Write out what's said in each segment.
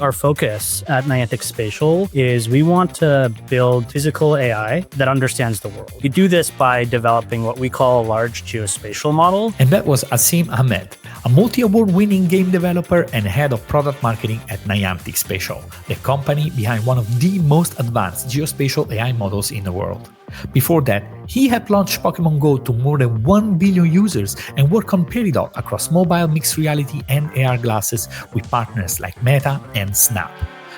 Our focus at Niantic Spatial is we want to build physical AI that understands the world. We do this by developing what we call a large geospatial model. And that was Asim Ahmed, a multi-award winning game developer and head of product marketing at Niantic Spatial, the company behind one of the most advanced geospatial AI models in the world. Before that, he had launched Pokémon GO to more than 1 billion users and worked on Peridot across mobile mixed reality and AR glasses with partners like Meta and Snap.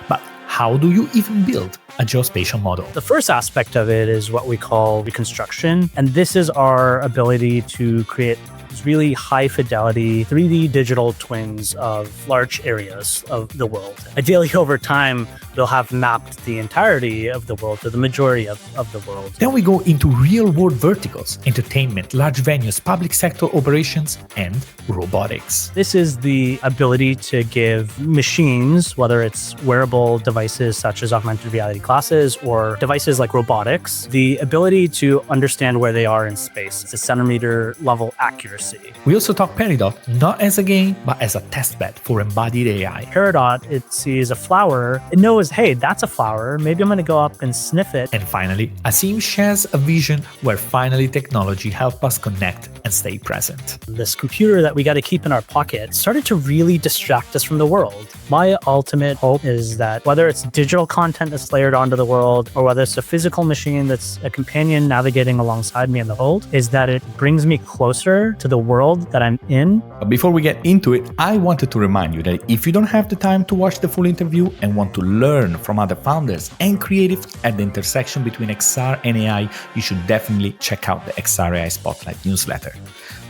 But how do you even build a geospatial model? The first aspect of it is what we call reconstruction, and this is our ability to create really high fidelity 3D digital twins of large areas of the world. Ideally, over time, we'll have mapped the entirety of the world to the majority of the world. Then we go into real-world verticals, entertainment, large venues, public sector operations, and robotics. This is the ability to give machines, whether it's wearable devices such as augmented reality glasses or devices like robotics, the ability to understand where they are in space. It's a centimeter level accuracy. We also talk Peridot, not as a game, but as a testbed for embodied AI. Paradot, it sees a flower, it knows, hey, that's a flower, maybe I'm going to go up and sniff it. And finally, Asim shares a vision where finally technology helps us connect and stay present. This computer that we got to keep in our pocket started to really distract us from the world. My ultimate hope is that whether it's digital content that's layered onto the world or whether it's a physical machine that's a companion navigating alongside me in the world, is that it brings me closer to the world that I'm in. But before we get into it, I wanted to remind you that if you don't have the time to watch the full interview and want to learn from other founders and creatives at the intersection between XR and AI, you should definitely check out the XR AI Spotlight newsletter.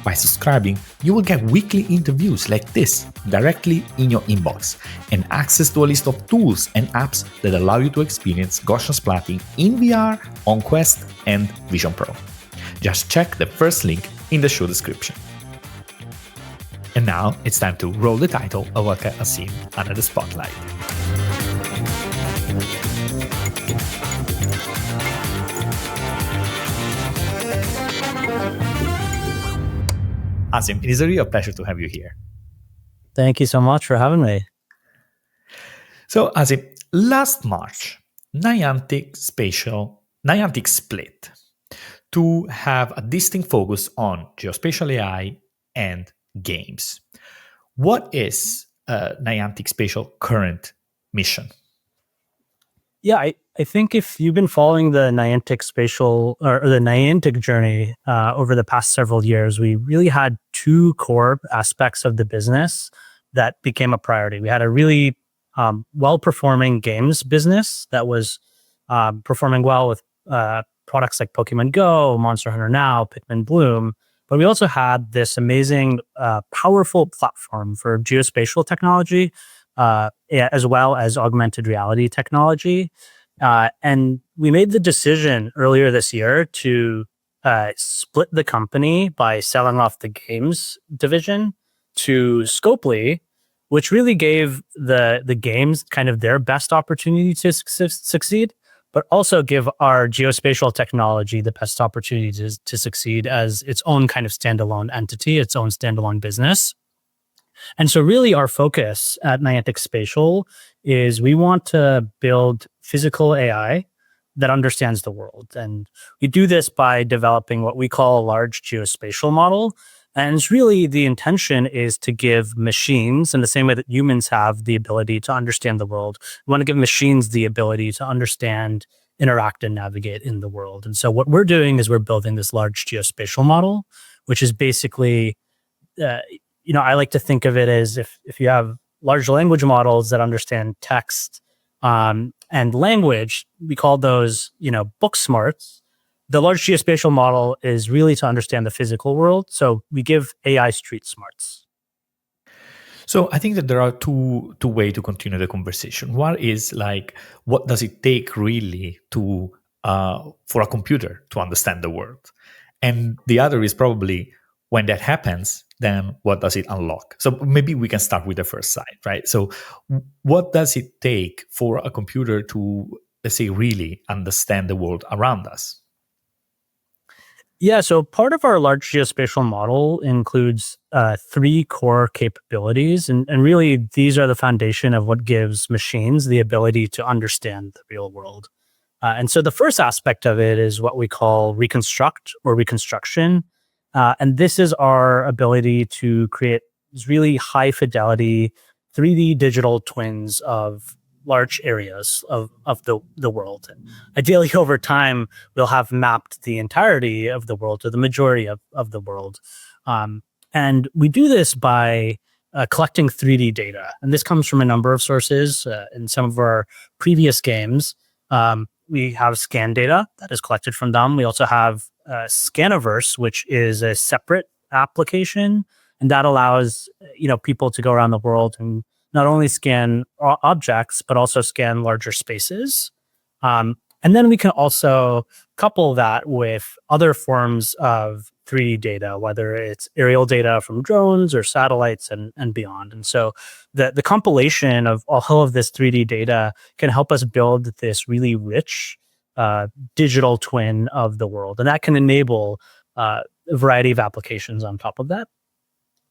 By subscribing, you will get weekly interviews like this directly in your inbox and access to a list of tools and apps that allow you to experience Gaussian splatting in VR, on Quest, and Vision Pro. Just check the first link in the show description. And now it's time to roll the title of Welcome Asim under the spotlight. Asim, it is a real pleasure to have you here. Thank you so much for having me. So, Asim, last March, Niantic split to have a distinct focus on geospatial AI and games. What is Niantic Spatial current mission? Yeah, I think if you've been following the Niantic Spatial or the Niantic journey over the past several years, we really had two core aspects of the business that became a priority. We had a really well-performing games business that was performing well with products like Pokémon GO, Monster Hunter Now, Pikmin Bloom. But we also had this amazing, powerful platform for geospatial technology, as well as augmented reality technology. And we made the decision earlier this year to split the company by selling off the games division to Scopely, which really gave the games kind of their best opportunity to succeed, but also give our geospatial technology the best opportunity to succeed as its own kind of standalone entity, its own standalone business. And so really our focus at Niantic Spatial is we want to build physical AI that understands the world. And we do this by developing what we call a large geospatial model. And it's really the intention is to give machines, in the same way that humans have the ability to understand the world, we want to give machines the ability to understand, interact, and navigate in the world. And so what we're doing is we're building this large geospatial model, which is basically, I like to think of it as if you have large language models that understand text and language, we call those, book smarts. The large geospatial model is really to understand the physical world. So we give AI street smarts. So I think that there are two ways to continue the conversation. One is like, what does it take really to for a computer to understand the world? And the other is probably, when that happens, then what does it unlock? So maybe we can start with the first side, right? So what does it take for a computer to, let's say, really understand the world around us? Yeah, so part of our large geospatial model includes three core capabilities. And really, these are the foundation of what gives machines the ability to understand the real world. And so the first aspect of it is what we call reconstruct or reconstruction. And this is our ability to create these really high fidelity 3D digital twins of large areas of the world. And ideally, over time, we'll have mapped the entirety of the world or the majority of the world. Um, and we do this by collecting 3D data. And this comes from a number of sources. In some of our previous games, we have scan data that is collected from them. We also have Scaniverse, which is a separate application, and that allows people to go around the world and not only scan objects but also scan larger spaces. And then we can also couple that with other forms of 3D data, whether it's aerial data from drones or satellites and beyond. And so the compilation of all of this 3D data can help us build this really rich digital twin of the world. And that can enable a variety of applications on top of that.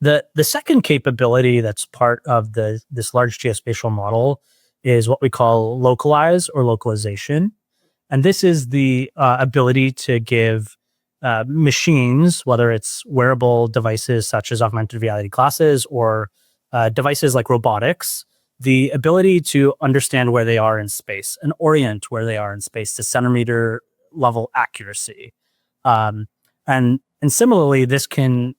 The second capability that's part of this large geospatial model is what we call localize or localization. And this is the ability to give machines, whether it's wearable devices such as augmented reality glasses or devices like robotics, the ability to understand where they are in space and orient where they are in space to centimeter level accuracy. Um, and similarly, this can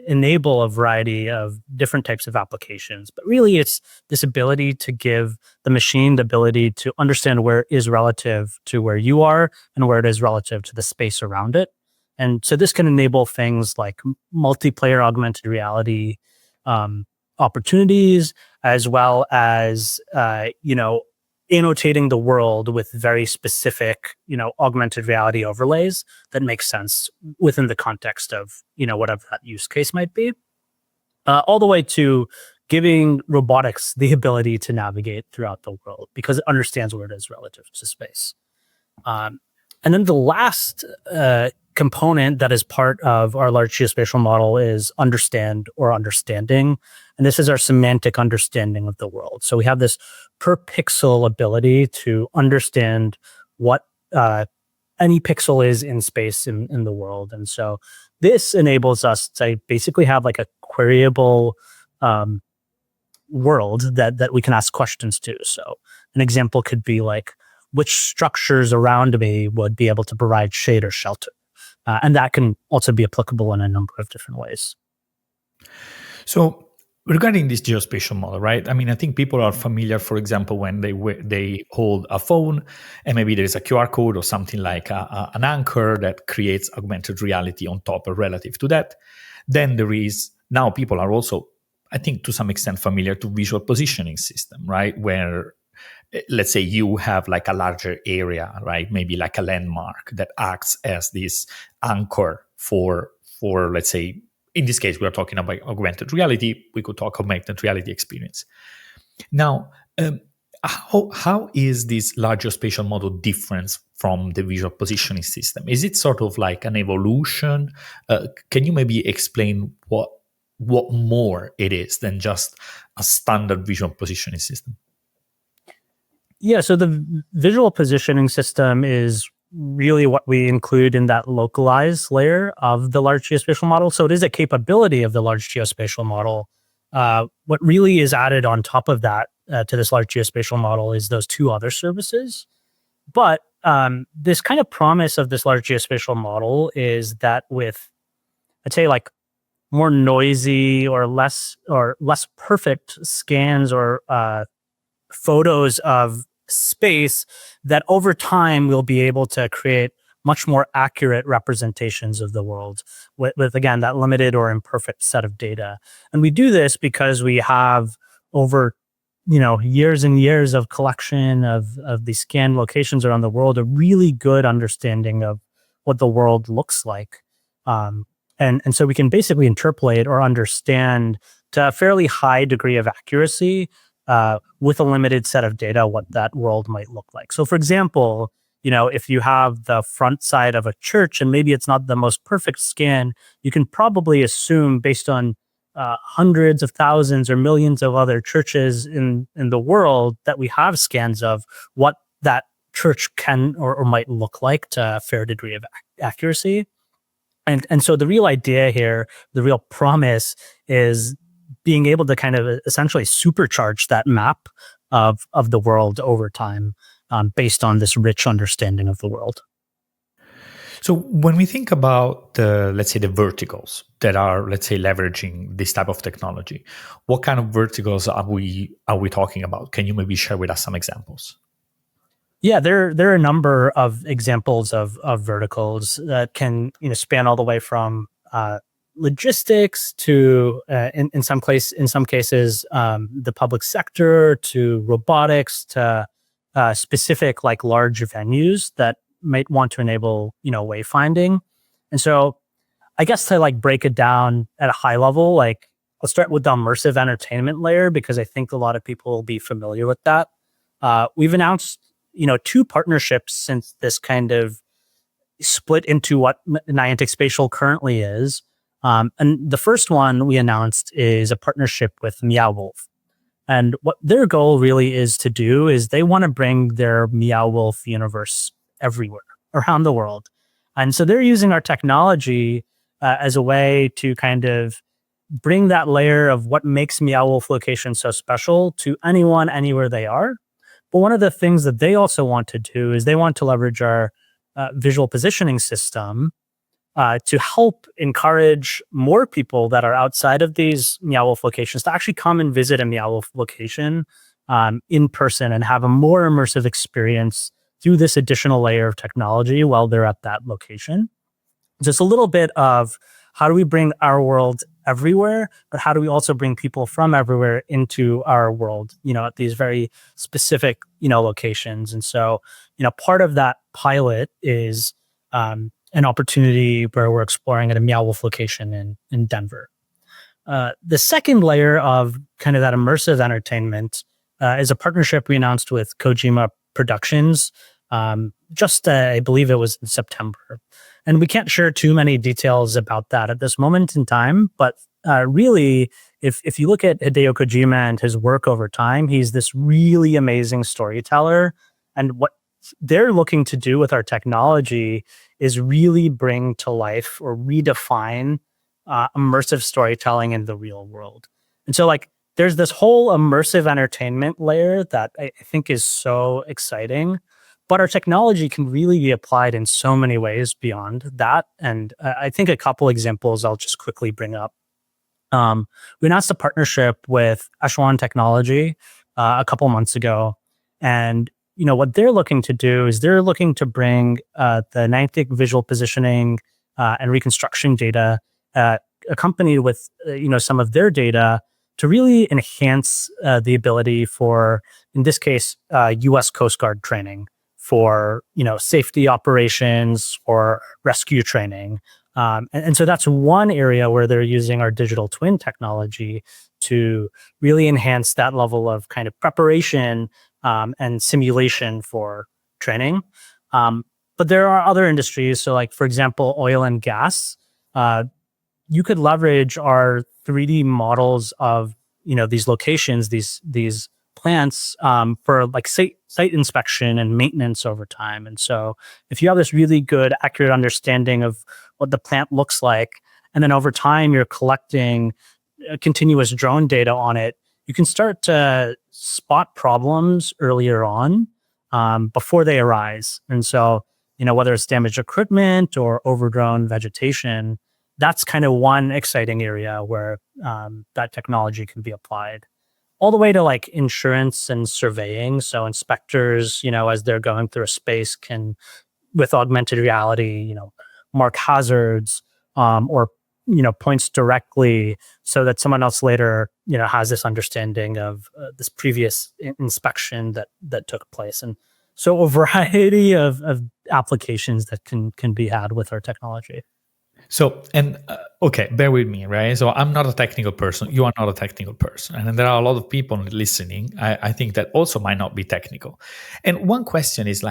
enable a variety of different types of applications. But really, it's this ability to give the machine the ability to understand where it is relative to where you are and where it is relative to the space around it. And so this can enable things like multiplayer augmented reality opportunities, as well as annotating the world with very specific, augmented reality overlays that make sense within the context of, whatever that use case might be, all the way to giving robotics the ability to navigate throughout the world because it understands where it is relative to space. And then the last component that is part of our large geospatial model is understand or understanding. And this is our semantic understanding of the world. So we have this per pixel ability to understand what any pixel is in space in the world. And so this enables us to basically have like a queryable world that we can ask questions to. So an example could be like, which structures around me would be able to provide shade or shelter? And that can also be applicable in a number of different ways. So regarding this geospatial model, right? I mean, I think people are familiar, for example, when they hold a phone and maybe there's a QR code or something like an anchor that creates augmented reality on top or relative to that. Then now people are also, I think, to some extent familiar to visual positioning system, right? Where let's say you have like a larger area, right? Maybe like a landmark that acts as this anchor for let's say, in this case, we are talking about augmented reality. We could talk augmented reality experience. Now, how is this larger spatial model different from the visual positioning system? Is it sort of like an evolution? Can you maybe explain what more it is than just a standard visual positioning system? Yeah, so the visual positioning system is really what we include in that localized layer of the large geospatial model. So it is a capability of the large geospatial model. What really is added on top of that to this large geospatial model is those two other services. But this kind of promise of this large geospatial model is that with, I'd say, like more noisy or less perfect scans or photos of space, that over time we'll be able to create much more accurate representations of the world with again that limited or imperfect set of data. And we do this because we have over years and years of collection of these scanned locations around the world, a really good understanding of what the world looks like. And so we can basically interpolate or understand to a fairly high degree of accuracy with a limited set of data what that world might look like. So for example, if you have the front side of a church and maybe it's not the most perfect scan, you can probably assume based on hundreds of thousands or millions of other churches in the world that we have scans of what that church can or might look like to a fair degree of accuracy. And so the real idea here, the real promise is being able to kind of essentially supercharge that map of the world over time, based on this rich understanding of the world. So when we think about the, let's say, the verticals that are, let's say, leveraging this type of technology, what kind of verticals are we talking about? Can you maybe share with us some examples? Yeah, there are a number of examples of verticals that can span all the way from logistics to in some cases the public sector, to robotics, to specific like large venues that might want to enable wayfinding. And so I guess to like break it down at a high level, like I'll start with the immersive entertainment layer because I think a lot of people will be familiar with that. We've announced two partnerships since this kind of split into what Niantic Spatial currently is. And the first one we announced is a partnership with Meow Wolf. And what their goal really is to do is they want to bring their Meow Wolf universe everywhere around the world. And so they're using our technology as a way to kind of bring that layer of what makes Meow Wolf location so special to anyone, anywhere they are. But one of the things that they also want to do is they want to leverage our visual positioning system to help encourage more people that are outside of these Meow Wolf locations to actually come and visit a Meow Wolf location in person and have a more immersive experience through this additional layer of technology while they're at that location. Just a little bit of how do we bring our world everywhere, but how do we also bring people from everywhere into our world, at these very specific, locations. And so, part of that pilot is an opportunity where we're exploring at a Meow Wolf location in Denver. The second layer of kind of that immersive entertainment is a partnership we announced with Kojima Productions. I believe it was in September. And we can't share too many details about that at this moment in time. But really, if you look at Hideo Kojima and his work over time, he's this really amazing storyteller. And what they're looking to do with our technology is really bring to life or redefine immersive storytelling in the real world. And so there's this whole immersive entertainment layer that I think is so exciting. But our technology can really be applied in so many ways beyond that. And I think a couple examples I'll just quickly bring up. We announced a partnership with Echelon Technology a couple months ago. And, what they're looking to do is they're looking to bring the Niantic visual positioning and reconstruction data accompanied with, some of their data to really enhance the ability for, in this case, U.S. Coast Guard training, for safety operations or rescue training. And so that's one area where they're using our digital twin technology to really enhance that level of kind of preparation and simulation for training. But there are other industries. So for example, oil and gas, you could leverage our 3D models of, these locations, these plants for site inspection and maintenance over time. And so if you have this really good, accurate understanding of what the plant looks like, and then over time you're collecting continuous drone data on it, you can start to spot problems earlier on before they arise. And so, whether it's damaged equipment or overgrown vegetation, that's kind of one exciting area where that technology can be applied. All the way to insurance and surveying. So inspectors, as they're going through a space can, with augmented reality, mark hazards or, points directly so that someone else later, has this understanding of this previous inspection that took place. And so a variety of applications that can be had with our technology. So, and okay, bear with me, right? So I'm not a technical person. You are not a technical person. And there are a lot of people listening, I think, that also might not be technical. And one question is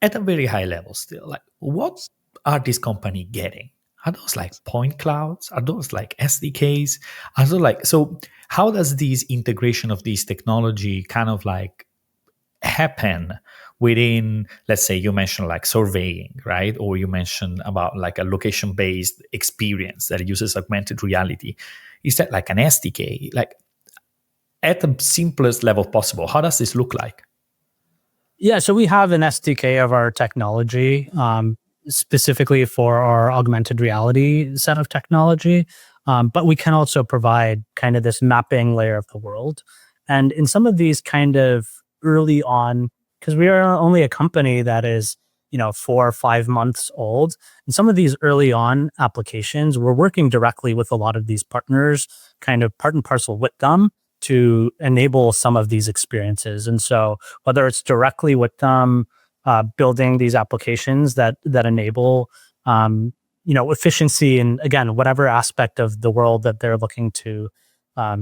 at a very high level still, like what are these company getting? Are those like point clouds? Are those like SDKs? Are those like, so how does this integration of this technology kind of like happen within, let's say you mentioned like surveying, right? Or you mentioned about like a location based experience that uses augmented reality. Is that like an SDK? Like at the simplest level possible, how does this look like? Yeah, so we have an SDK of our technology, specifically for our augmented reality set of technology. But we can also provide kind of this mapping layer of the world. And in some of these kind of early on, because we are only a company that is, 4 or 5 months old, in some of these early on applications, we're working directly with a lot of these partners, kind of part and parcel with them to enable some of these experiences. And so whether it's directly with them, building these applications that enable efficiency and, again, whatever aspect of the world that they're looking to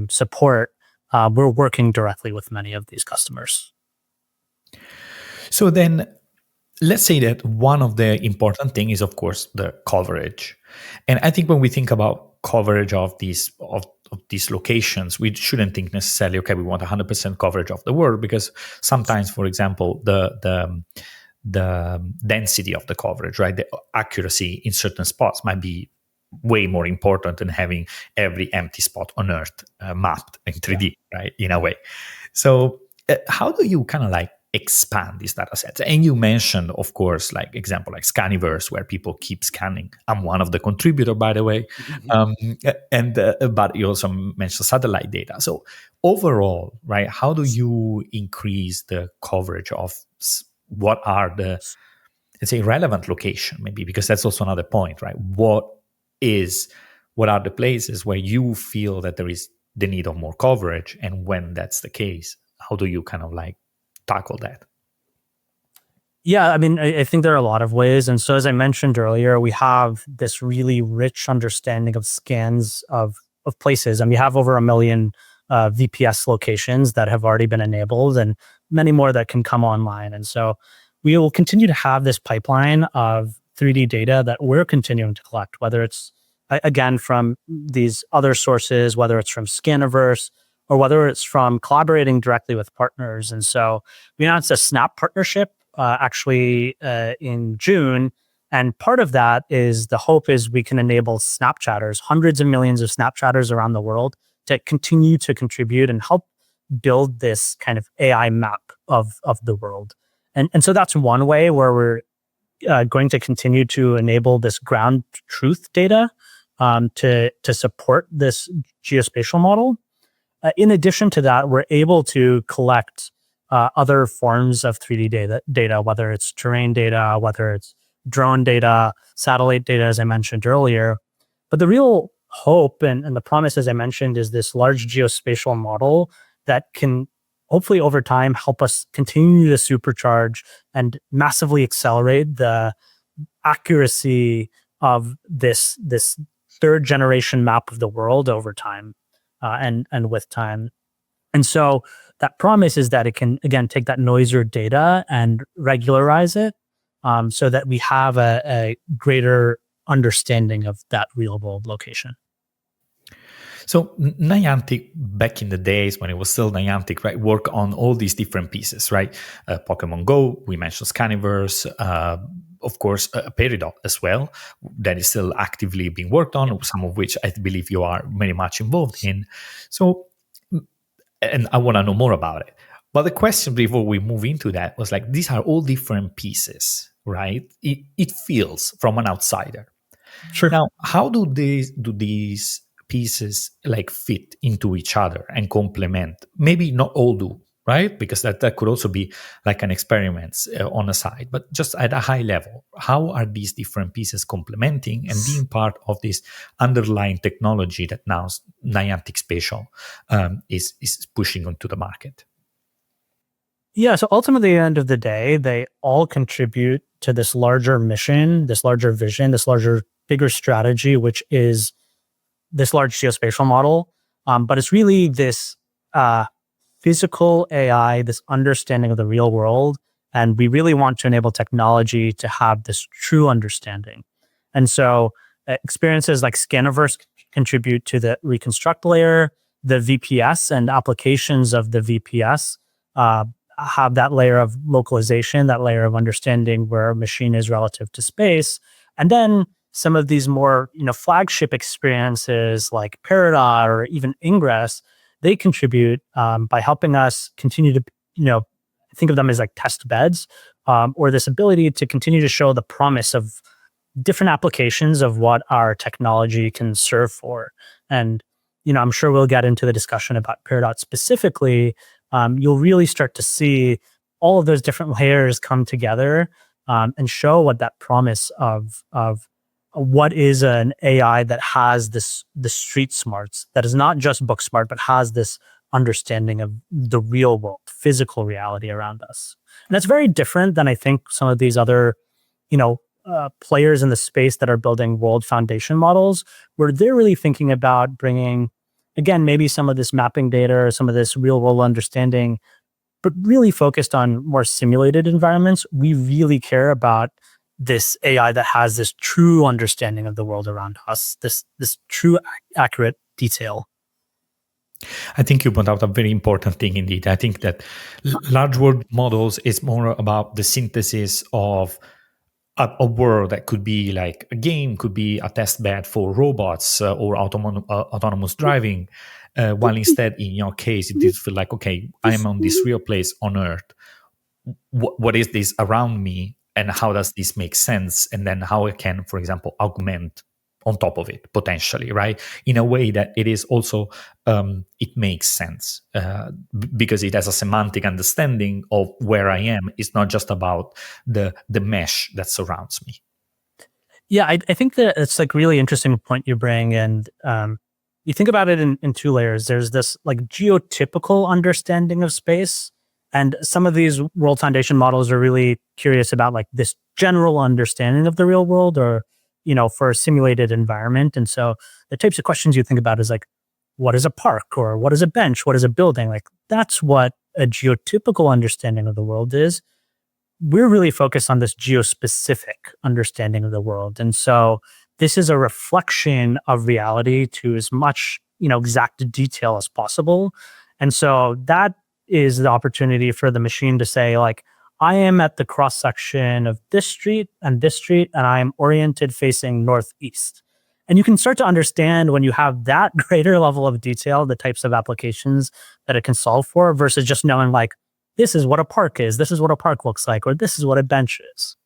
support, we're working directly with many of these customers. So then let's say that one of the important thing is of course the coverage. And I think when we think about coverage of these locations, we shouldn't think necessarily, okay, we want 100% coverage of the world, because sometimes, for example, the density of the coverage, right, the accuracy in certain spots might be way more important than having every empty spot on Earth mapped in 3D, right, in a way. So how do you kind of like expand these data sets? And you mentioned, of course, like example like Scaniverse, where people keep scanning. I'm one of the contributor, by the way. And but you also mentioned satellite data. So overall, right, how do you increase the coverage of what are the, let's say, relevant location, maybe, because that's also another point, right? What are the places where you feel that there is the need of more coverage, and when that's the case, how do you kind of like tackle that? Yeah, I mean, I think there are a lot of ways. And so, as I mentioned earlier, we have this really rich understanding of scans of places. And we have over 1 million VPS locations that have already been enabled, and many more that can come online. And so we will continue to have this pipeline of 3D data that we're continuing to collect, whether it's, again, from these other sources, whether it's from Scaniverse, or whether it's from collaborating directly with partners. And so we announced a Snap partnership actually in June. And part of that is the hope is we can enable Snapchatters, hundreds of millions of Snapchatters around the world, to continue to contribute and help build this kind of AI map of the world. And so that's one way where we're going to continue to enable this ground truth data to support this geospatial model. In addition to that, we're able to collect other forms of 3D data, whether it's terrain data, whether it's drone data, satellite data, as I mentioned earlier. But the real hope and the promise, as I mentioned, is this large geospatial model that can hopefully over time help us continue to supercharge and massively accelerate the accuracy of this third generation map of the world over time and with time. And so that promise is that it can, again, take that noise or data and regularize it so that we have a greater understanding of that real world location. So Niantic, back in the days when it was still Niantic, right, work on all these different pieces, right? Pokemon Go, we mentioned Scaniverse, of course, Peridot as well, that is still actively being worked on, some of which I believe you are very much involved in. So, and I want to know more about it. But the question before we move into that was like, these are all different pieces, right? It feels from an outsider. Sure. Now, how do these pieces like fit into each other and complement? Maybe not all do, right? Because that could also be like an experiment on a side, but just at a high level, how are these different pieces complementing and being part of this underlying technology that now Niantic Spatial is pushing onto the market? Yeah, so ultimately, at the end of the day, they all contribute to this larger mission, this larger vision, this larger, bigger strategy, which is this large geospatial model. But it's really this physical AI, this understanding of the real world And we really want to enable technology to have this true understanding. And so experiences like Scaniverse contribute to the reconstruct layer, the VPS and applications of the VPS have that layer of localization, that layer of understanding where a machine is relative to space. And then some of these more, flagship experiences like Peridot or even Ingress, they contribute by helping us continue to, think of them as like test beds, or this ability to continue to show the promise of different applications of what our technology can serve for. And, I'm sure we'll get into the discussion about Paradot specifically. You'll really start to see all of those different layers come together and show what that promise of what is an AI that has the street smarts, that is not just book smart, but has this understanding of the real world, physical reality around us. And that's very different than I think some of these other, players in the space that are building world foundation models, where they're really thinking about bringing, again, maybe some of this mapping data or some of this real world understanding, but really focused on more simulated environments. We really care about this AI that has this true understanding of the world around us, this true accurate detail. I think you point out a very important thing indeed. I think that large world models is more about the synthesis of a world that could be like a game, could be a test bed for robots or autonomous driving, while instead in your case it does feel like, okay, I am on this real place on Earth. What is this around me, and how does this make sense? And then how I can, for example, augment on top of it potentially, right, in a way that it is also it makes sense because it has a semantic understanding of where I am. It's not just about the mesh that surrounds me. Yeah, I think that it's like really interesting point you bring, and you think about it in two layers. There's this like geotypical understanding of space, and some of these world foundation models are really curious about like this general understanding of the real world, or for a simulated environment. And so the types of questions you think about is like, what is a park, or what is a bench? What is a building? Like that's what a geotypical understanding of the world is. We're really focused on this geospecific understanding of the world. And so this is a reflection of reality to as much, exact detail as possible. And so that is the opportunity for the machine to say like, I am at the cross section of this street, and I am oriented facing northeast. And you can start to understand when you have that greater level of detail, the types of applications that it can solve for, versus just knowing like, this is what a park is, this is what a park looks like, or this is what a bench is.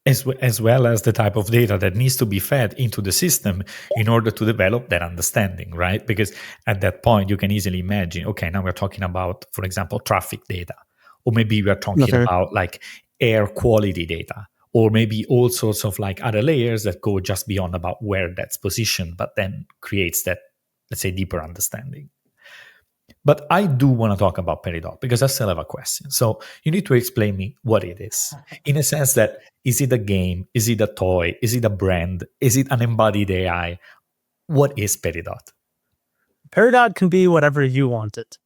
As well as the type of data that needs to be fed into the system in order to develop that understanding, right? Because at that point, you can easily imagine, okay, now we're talking about, for example, traffic data. Or maybe we're talking about like air quality data, or maybe all sorts of like other layers that go just beyond about where that's positioned, but then creates that, let's say, deeper understanding. But I do want to talk about Peridot because I still have a question. So you need to explain me what it is, in a sense that, is it a game? Is it a toy? Is it a brand? Is it an embodied AI? What is Peridot? Peridot can be whatever you want it.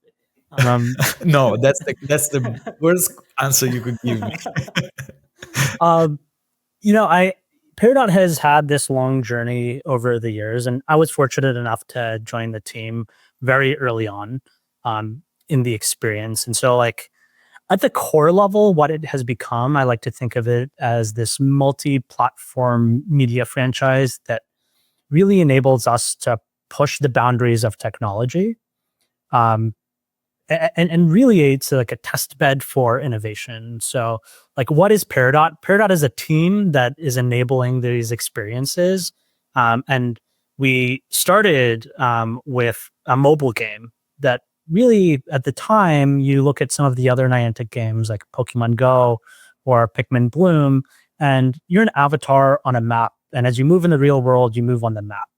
No, that's the worst answer you could give me. Peridot has had this long journey over the years, and I was fortunate enough to join the team very early on in the experience. And so like at the core level, what it has become, I like to think of it as this multi-platform media franchise that really enables us to push the boundaries of technology. And really it's like a test bed for innovation. So like, what is Peridot? Peridot is a team that is enabling these experiences. And we started with a mobile game that really, at the time, you look at some of the other Niantic games like Pokémon GO or Pikmin Bloom, and you're an avatar on a map. And as you move in the real world, you move on the map.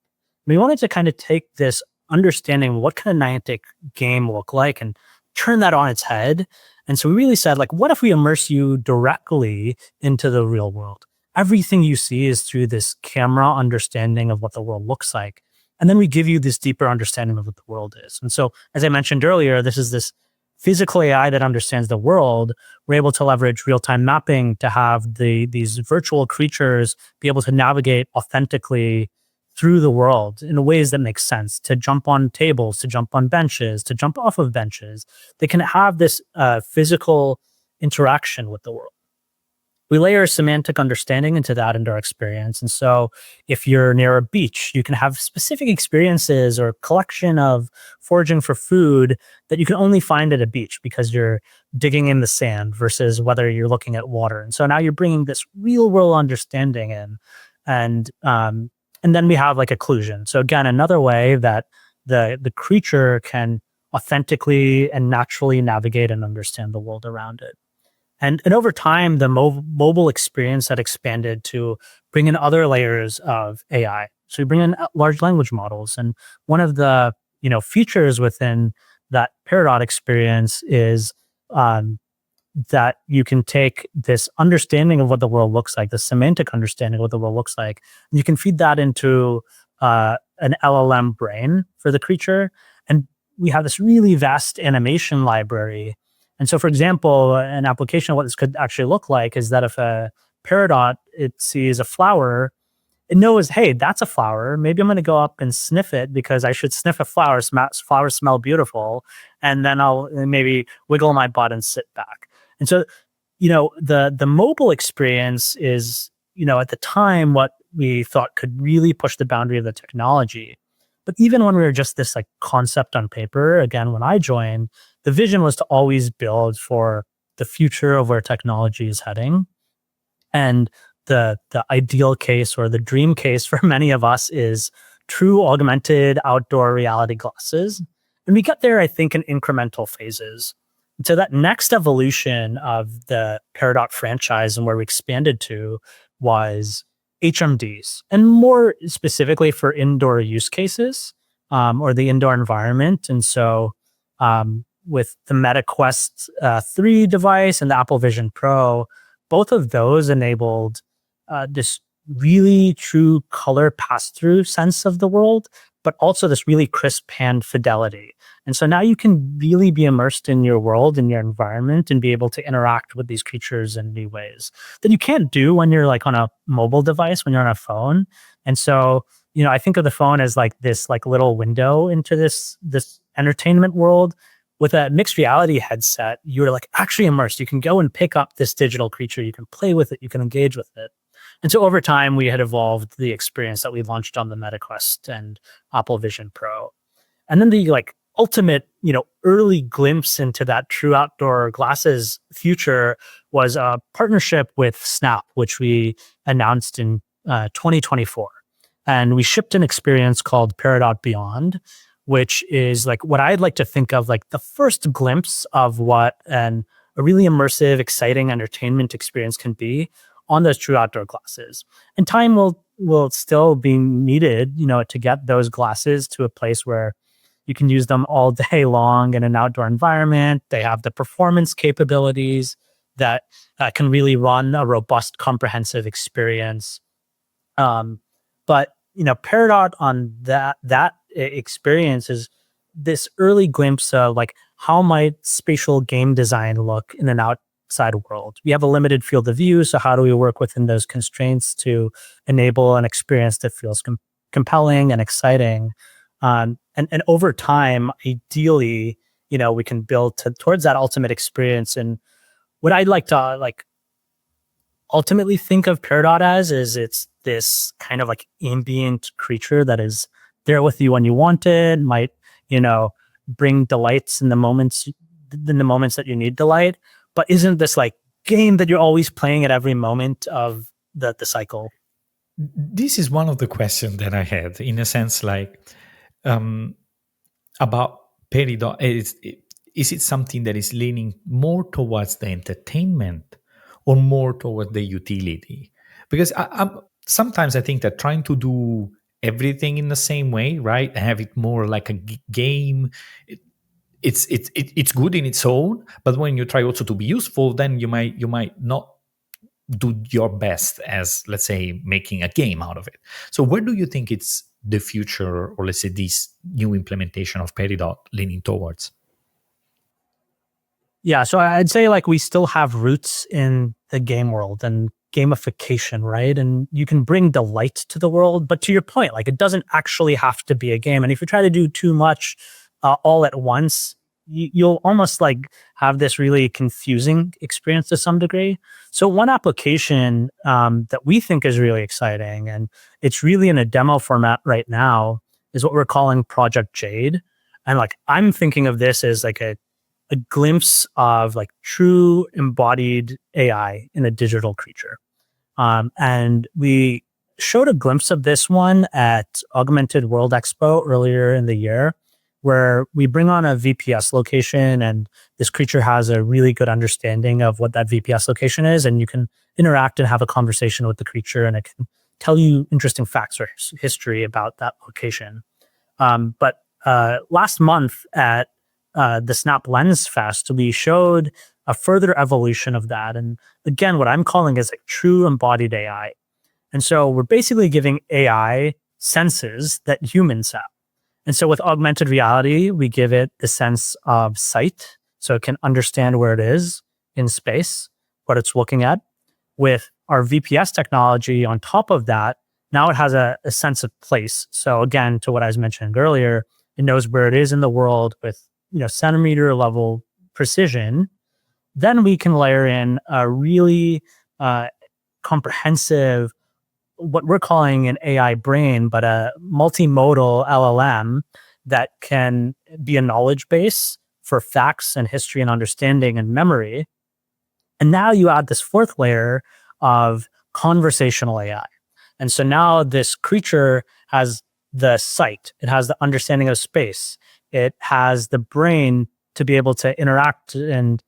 We wanted to kind of take this understanding what kind of Niantic game look like and turn that on its head. And so we really said, like, what if we immerse you directly into the real world? Everything you see is through this camera understanding of what the world looks like. And then we give you this deeper understanding of what the world is. And so, as I mentioned earlier, this is this physical AI that understands the world, we're able to leverage real-time mapping to have these virtual creatures be able to navigate authentically through the world in ways that make sense, to jump on tables, to jump on benches, to jump off of benches. They can have this physical interaction with the world. We layer semantic understanding into that into our experience. And so if you're near a beach, you can have specific experiences or collection of foraging for food that you can only find at a beach because you're digging in the sand versus whether you're looking at water. And so now you're bringing this real world understanding in. And then we have like occlusion. So again, another way that the creature can authentically and naturally navigate and understand the world around it. And over time, the mobile experience had expanded to bring in other layers of AI. So we bring in large language models, and one of the features within that Peridot experience is that you can take this understanding of what the world looks like, the semantic understanding of what the world looks like, and you can feed that into an LLM brain for the creature, and we have this really vast animation library. And so, for example, an application of what this could actually look like is that if a Paradot, it sees a flower, it knows, hey, that's a flower. Maybe I'm going to go up and sniff it because I should sniff a flower. Flowers smell beautiful. And then I'll maybe wiggle my butt and sit back. And so, the mobile experience is, at the time, what we thought could really push the boundary of the technology. But even when we were just this like concept on paper, again, when I joined, the vision was to always build for the future of where technology is heading. And the ideal case or the dream case for many of us is true augmented outdoor reality glasses. And we get there, I think, in incremental phases. And so that next evolution of the Paradot franchise and where we expanded to was HMDs, and more specifically for indoor use cases or the indoor environment. And so with the Meta Quest 3 device and the Apple Vision Pro, both of those enabled this really true color pass-through sense of the world, but also this really crisp hand fidelity. And so now you can really be immersed in your world, in your environment, and be able to interact with these creatures in new ways that you can't do when you're like on a mobile device, when you're on a phone. And so, I think of the phone as like this like little window into this entertainment world. With a mixed reality headset, you're like actually immersed. You can go and pick up this digital creature. You can play with it. You can engage with it. And so over time, we had evolved the experience that we launched on the Meta Quest and Apple Vision Pro. And then the like ultimate, early glimpse into that true outdoor glasses future was a partnership with Snap, which we announced in 2024. And we shipped an experience called Paradot Beyond, which is like what I'd like to think of like the first glimpse of what a really immersive, exciting entertainment experience can be on those true outdoor glasses. And time will still be needed, to get those glasses to a place where you can use them all day long in an outdoor environment. They have the performance capabilities that can really run a robust, comprehensive experience. But Peridot on that experience is this early glimpse of like how might spatial game design look in an outside world. We have a limited field of view, so how do we work within those constraints to enable an experience that feels compelling and exciting? And over time, ideally, we can build towards that ultimate experience. And what I'd like to ultimately think of Peridot as is it's this kind of like ambient creature that is there with you when you want it, might, bring delights in the moments that you need delight, but isn't this like game that you're always playing at every moment of the cycle. This is one of the questions that I had, in a sense, like about Peridot. Is it something that is leaning more towards the entertainment or more towards the utility? Because sometimes I think that trying to do everything in the same way, right, have it more like a game, it's good in its own. But when you try also to be useful, then you might not do your best as, let's say, making a game out of it. So where do you think it's the future, or let's say this new implementation of Peridot leaning towards? Yeah, so I'd say like we still have roots in the game world and gamification, right? And you can bring delight to the world, but to your point, like it doesn't actually have to be a game. And if you try to do too much all at once, you'll almost like have this really confusing experience to some degree. So one application that we think is really exciting, and it's really in a demo format right now, is what we're calling Project Jade. And like I'm thinking of this as like a glimpse of like true embodied AI in a digital creature. And we showed a glimpse of this one at Augmented World Expo earlier in the year, where we bring on a VPS location and this creature has a really good understanding of what that VPS location is. And you can interact and have a conversation with the creature and it can tell you interesting facts or history about that location. But last month at the Snap Lens Fest, we showed a further evolution of that. And again, what I'm calling is like true embodied AI. And so we're basically giving AI senses that humans have. And so with augmented reality, we give it the sense of sight. So it can understand where it is in space, what it's looking at. With our VPS technology on top of that, now it has a sense of place. So again, to what I was mentioning earlier, it knows where it is in the world with centimeter level precision. Then we can layer in a really comprehensive, what we're calling an AI brain, but a multimodal LLM that can be a knowledge base for facts and history and understanding and memory. And now you add this fourth layer of conversational AI. And so now this creature has the sight, it has the understanding of space, it has the brain to be able to interact and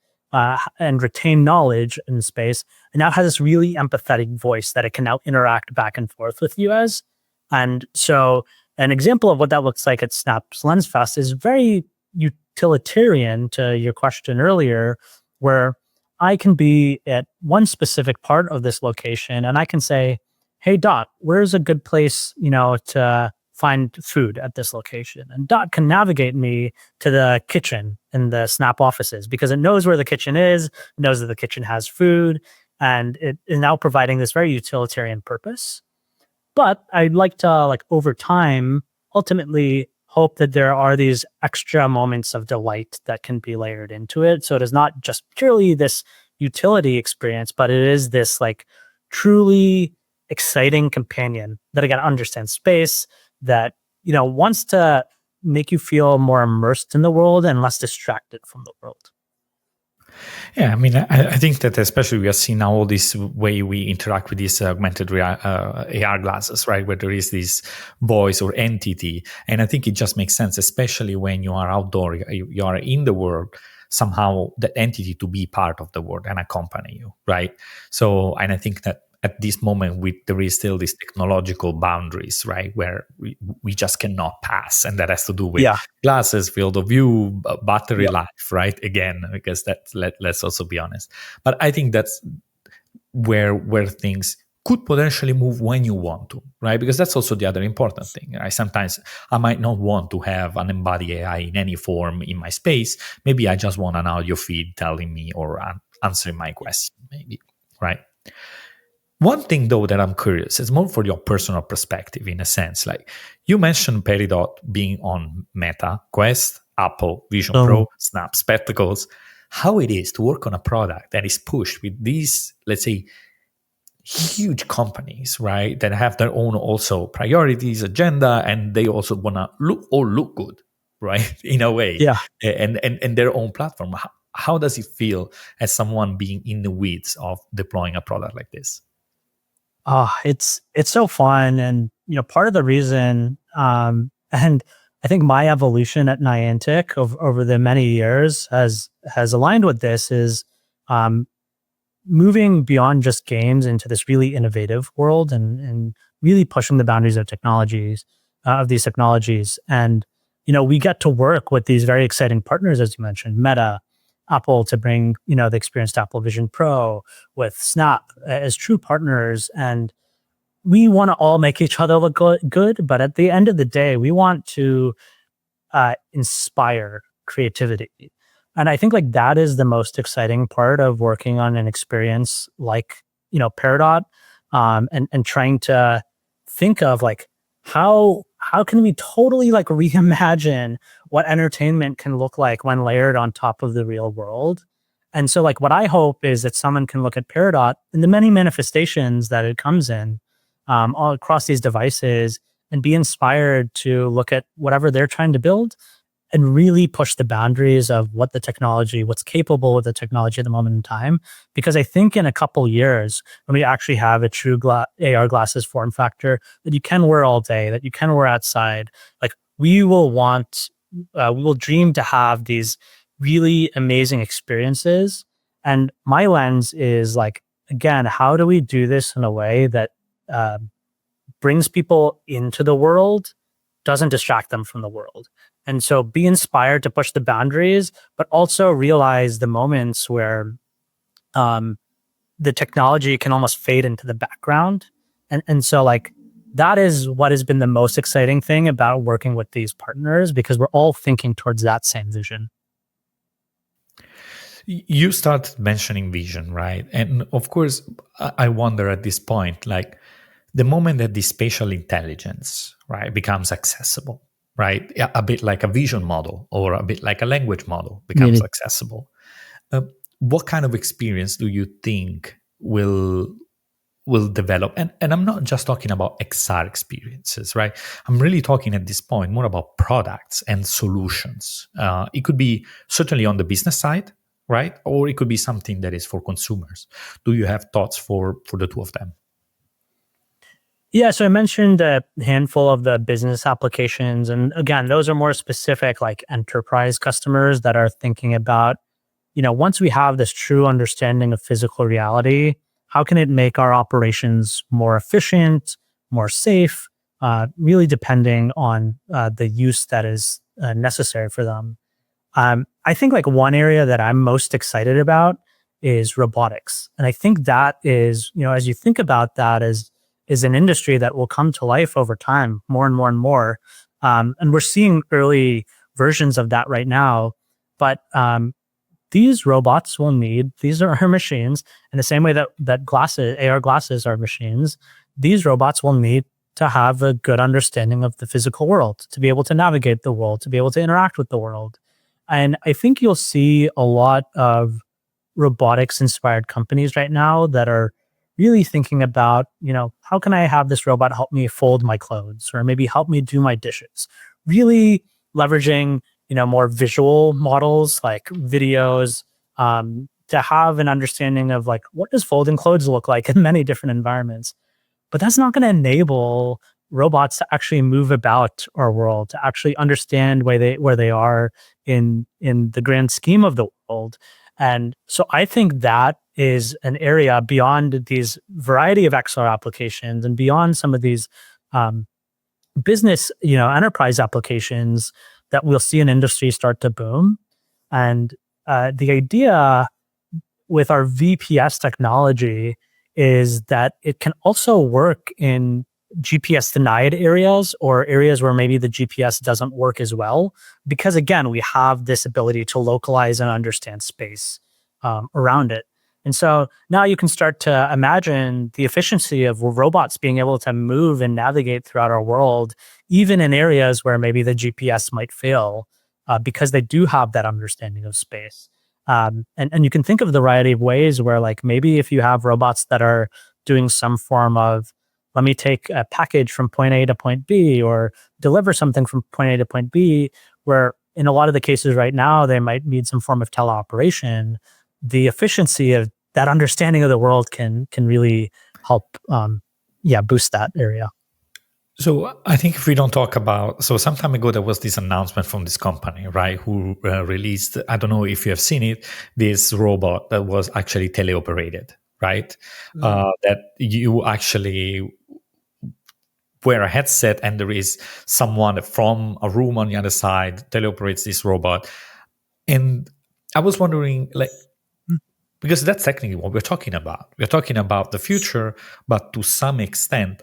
retain knowledge in space, and now has this really empathetic voice that it can now interact back and forth with you as. And so, an example of what that looks like at Snap's Lens Fest is very utilitarian to your question earlier, where I can be at one specific part of this location and I can say, hey, Dot, where's a good place, to find food at this location? And Dot can navigate me to the kitchen in the Snap offices because it knows where the kitchen is, knows that the kitchen has food, and it is now providing this very utilitarian purpose. But I'd like to, like, over time, ultimately hope that there are these extra moments of delight that can be layered into it. So it is not just purely this utility experience, but it is this like truly exciting companion that again understands space, that wants to make you feel more immersed in the world and less distracted from the world. Yeah, I mean, I think that especially we are seeing now all this way we interact with these augmented AR glasses, right? Where there is this voice or entity. And I think it just makes sense, especially when you are outdoor, you are in the world, somehow that entity to be part of the world and accompany you, right? So, and I think that at this moment, there is still these technological boundaries, right, where we just cannot pass, and that has to do with glasses, field of view, battery life, right? Again, because let's also be honest. But I think that's where things could potentially move when you want to, right? Because that's also the other important thing. Sometimes I might not want to have an embodied AI in any form in my space. Maybe I just want an audio feed telling me or answering my question, maybe, right? One thing, though, that I'm curious is more for your personal perspective, in a sense. Like you mentioned Peridot being on Meta, Quest, Apple Vision Pro, Snap Spectacles. How it is to work on a product that is pushed with these, let's say, huge companies, right, that have their own also priorities, agenda, and they also want to look good, right, in a way, and their own platform. How does it feel as someone being in the weeds of deploying a product like this? It's so fun, and part of the reason, and I think my evolution at Niantic over the many years has aligned with this is moving beyond just games into this really innovative world and really pushing the boundaries of technologies of these technologies. And we get to work with these very exciting partners, as you mentioned, Meta, Apple, to bring the experienced Apple Vision Pro, with Snap as true partners. And we want to all make each other look good, but at the end of the day, we want to inspire creativity. And I think like that is the most exciting part of working on an experience like, Peridot, and trying to think of like how can we totally like reimagine what entertainment can look like when layered on top of the real world. And so like what I hope is that someone can look at Peridot and the many manifestations that it comes in, all across these devices, and be inspired to look at whatever they're trying to build and really push the boundaries of what the technology, what's capable with the technology at the moment in time. Because I think in a couple years, when we actually have a true AR glasses form factor that you can wear all day, that you can wear outside, like we will dream to have these really amazing experiences. And my lens is like, again, how do we do this in a way that uh, brings people into the world, doesn't distract them from the world. And so be inspired to push the boundaries, but also realize the moments where um, the technology can almost fade into the background. And so like that is what has been the most exciting thing about working with these partners, because we're all thinking towards that same vision. You started mentioning vision, right? And of course, I wonder at this point, like the moment that the spatial intelligence, right, becomes accessible, right, a bit like a vision model or a bit like a language model becomes Maybe. accessible. Uh, what kind of experience do you think will develop? And I'm not just talking about XR experiences, right? I'm really talking at this point more about products and solutions. It could be certainly on the business side, right? Or it could be something that is for consumers. Do you have thoughts for the two of them? Yeah, so I mentioned a handful of the business applications. And again, those are more specific, like enterprise customers that are thinking about, once we have this true understanding of physical reality, how can it make our operations more efficient, more safe, really depending on the use that is necessary for them. I think like one area that I'm most excited about is robotics. And I think that is, as you think about that is an industry that will come to life over time more and more and more. And we're seeing early versions of that right now. But these robots will need, these are our machines in the same way that glasses, AR glasses are machines. These robots will need to have a good understanding of the physical world, to be able to navigate the world, to be able to interact with the world. And I think you'll see a lot of robotics inspired companies right now that are really thinking about, how can I have this robot help me fold my clothes or maybe help me do my dishes? Really leveraging, more visual models like videos, to have an understanding of like what does folding clothes look like in many different environments. But that's not going to enable robots to actually move about our world, to actually understand where they are in the grand scheme of the world. And so I think that is an area beyond these variety of XR applications and beyond some of these um, business, enterprise applications that we'll see an industry start to boom. And the idea with our VPS technology is that it can also work in GPS denied areas or areas where maybe the GPS doesn't work as well. Because again, we have this ability to localize and understand space around it. And so now you can start to imagine the efficiency of robots being able to move and navigate throughout our world, even in areas where maybe the GPS might fail, because they do have that understanding of space. And you can think of the variety of ways where, like, maybe if you have robots that are doing some form of, let me take a package from point A to point B or deliver something from point A to point B, where in a lot of the cases right now, they might need some form of teleoperation. The efficiency of that understanding of the world can really help, boost that area. So I think if we don't talk about, so some time ago there was this announcement from this company, right, who released, I don't know if you have seen it, this robot that was actually teleoperated, right? That you actually wear a headset and there is someone from a room on the other side teleoperates this robot. And I was wondering, like, because that's technically what we're talking about. We're talking about the future, but to some extent,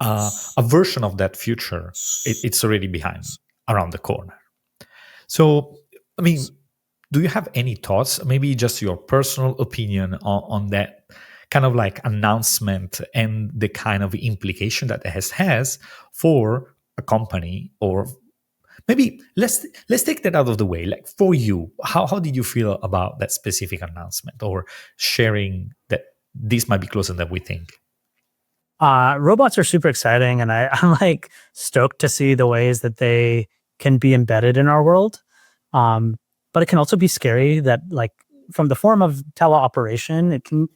a version of that future, it's already behind, around the corner. So, I mean, Do you have any thoughts, maybe just your personal opinion on that kind of like announcement and the kind of implication that it has for a company? Or maybe let's take that out of the way. Like for you, how did you feel about that specific announcement, or sharing that this might be closer than we think? Robots are super exciting, and I'm like stoked to see the ways that they can be embedded in our world. Um, but it can also be scary that, like, from the form of teleoperation, it can,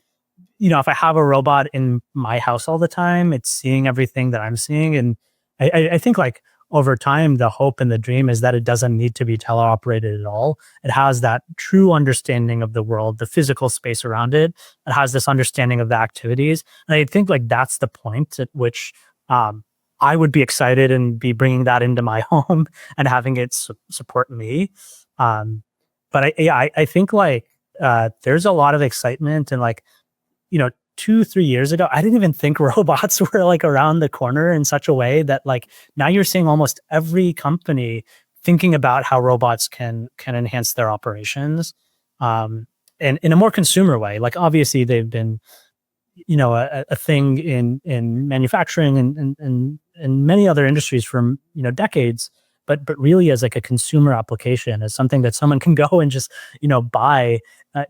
if I have a robot in my house all the time, it's seeing everything that I'm seeing. And I think, like, over time, the hope and the dream is that it doesn't need to be teleoperated at all. It has that true understanding of the world, the physical space around it. It has this understanding of the activities. And I think, like, that's the point at which I would be excited and be bringing that into my home and having it support me. Um, but I think, like, there's a lot of excitement, and, like, 2-3 years ago, I didn't even think robots were, like, around the corner in such a way that, like, now you're seeing almost every company thinking about how robots can enhance their operations, um, and in a more consumer way. Like, obviously, they've been, a thing in manufacturing and many other industries from, decades, but really as, like, a consumer application, as something that someone can go and just, buy,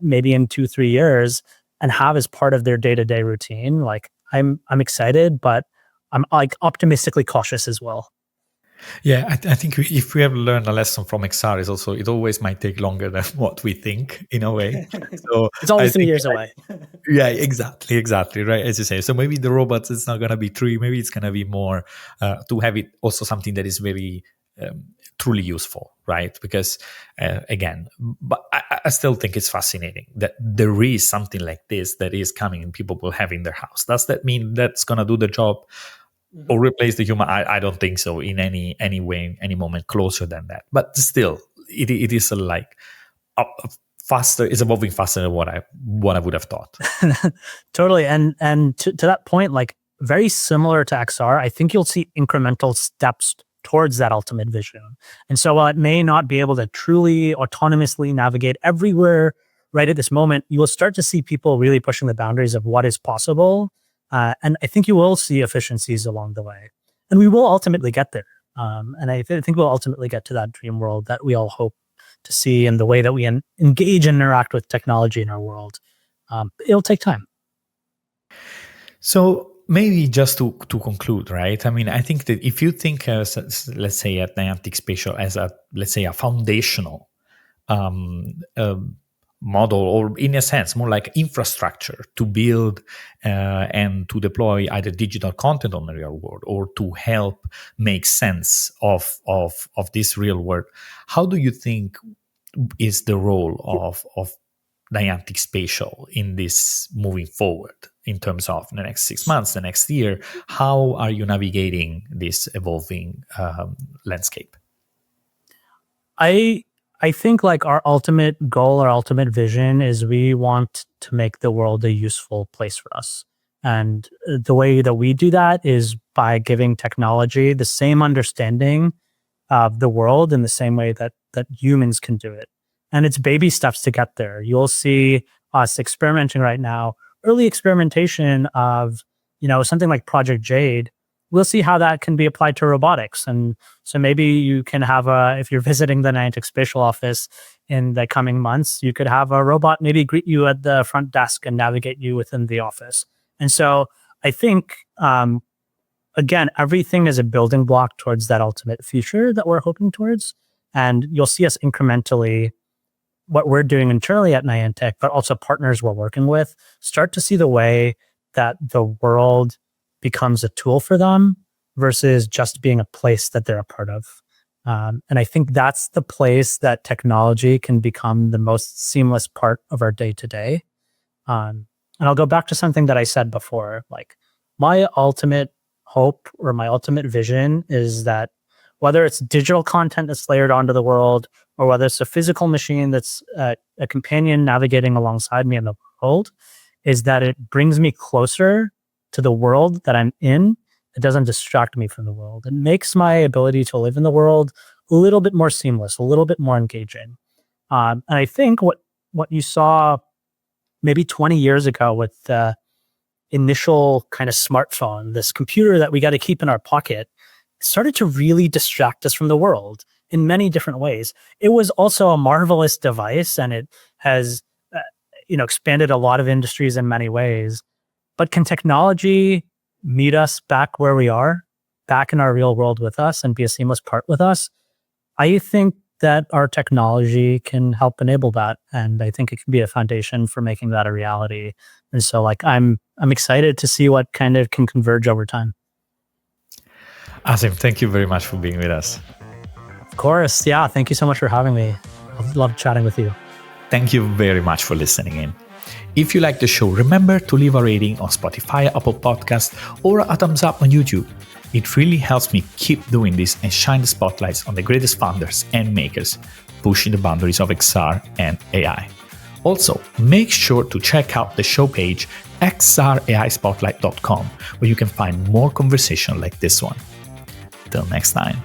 maybe in 2-3 years, and have as part of their day-to-day routine. Like, I'm excited, but I'm, like, optimistically cautious as well. Yeah, I think if we have learned a lesson from XR, is also it always might take longer than what we think in a way. So It's only I three think, years away. yeah, exactly, right, as you say. So maybe the robots, it's not gonna be three. Maybe it's gonna be more to have it also something that is very truly useful, right? Because again, but I still think it's fascinating that there is something like this that is coming and people will have in their house. Does that mean that's gonna do the job or replace the human? I don't think so in any way, any moment closer than that. But still, it is like faster. It's evolving faster than what I would have thought. Totally. And to that point, like, very similar to XR, I think you'll see incremental steps towards that ultimate vision. And so, while it may not be able to truly autonomously navigate everywhere right at this moment, you will start to see people really pushing the boundaries of what is possible. And I think you will see efficiencies along the way. And we will ultimately get there. And I think we'll ultimately get to that dream world that we all hope to see, and the way that we engage and interact with technology in our world. It'll take time. So maybe just to conclude, right? I mean, I think that if you think as let's say at Niantic Spatial as a, let's say, a foundational um, model, or in a sense more like infrastructure to build and to deploy either digital content on the real world, or to help make sense of this real world, how do you think is the role of Niantic Spatial in this moving forward, in terms of the next 6 months, the next year? How are you navigating this evolving landscape? I think, like, our ultimate goal, our ultimate vision is we want to make the world a useful place for us. And the way that we do that is by giving technology the same understanding of the world in the same way that humans can do it. And it's baby steps to get there. You'll see us experimenting right now, early experimentation of, something like Project Jade. We'll see how that can be applied to robotics. And so maybe you can have if you're visiting the Niantic Spatial office in the coming months, you could have a robot maybe greet you at the front desk and navigate you within the office. And so I think, again, everything is a building block towards that ultimate future that we're hoping towards. And you'll see us incrementally, what we're doing internally at Niantic, but also partners we're working with, start to see the way that the world becomes a tool for them versus just being a place that they're a part of. And I think that's the place that technology can become the most seamless part of our day to day. And I'll go back to something that I said before. Like, my ultimate hope or my ultimate vision is that whether it's digital content that's layered onto the world, or whether it's a physical machine that's a companion navigating alongside me in the world, is that it brings me closer to the world that I'm in. It doesn't distract me from the world. It makes my ability to live in the world a little bit more seamless, a little bit more engaging. And I think what you saw maybe 20 years ago with the initial kind of smartphone, this computer that we got to keep in our pocket, started to really distract us from the world in many different ways. It was also a marvelous device, and it has expanded a lot of industries in many ways. But can technology meet us back where we are, back in our real world with us, and be a seamless part with us? I think that our technology can help enable that, and I think it can be a foundation for making that a reality. And so, like, I'm excited to see what kind of can converge over time. Asim, thank you very much for being with us. Of course, yeah. Thank you so much for having me. I love chatting with you. Thank you very much for listening in. If you like the show, remember to leave a rating on Spotify, Apple Podcasts, or a thumbs up on YouTube. It really helps me keep doing this and shine the spotlights on the greatest founders and makers, pushing the boundaries of XR and AI. Also, make sure to check out the show page xraispotlight.com, where you can find more conversation like this one. Till next time.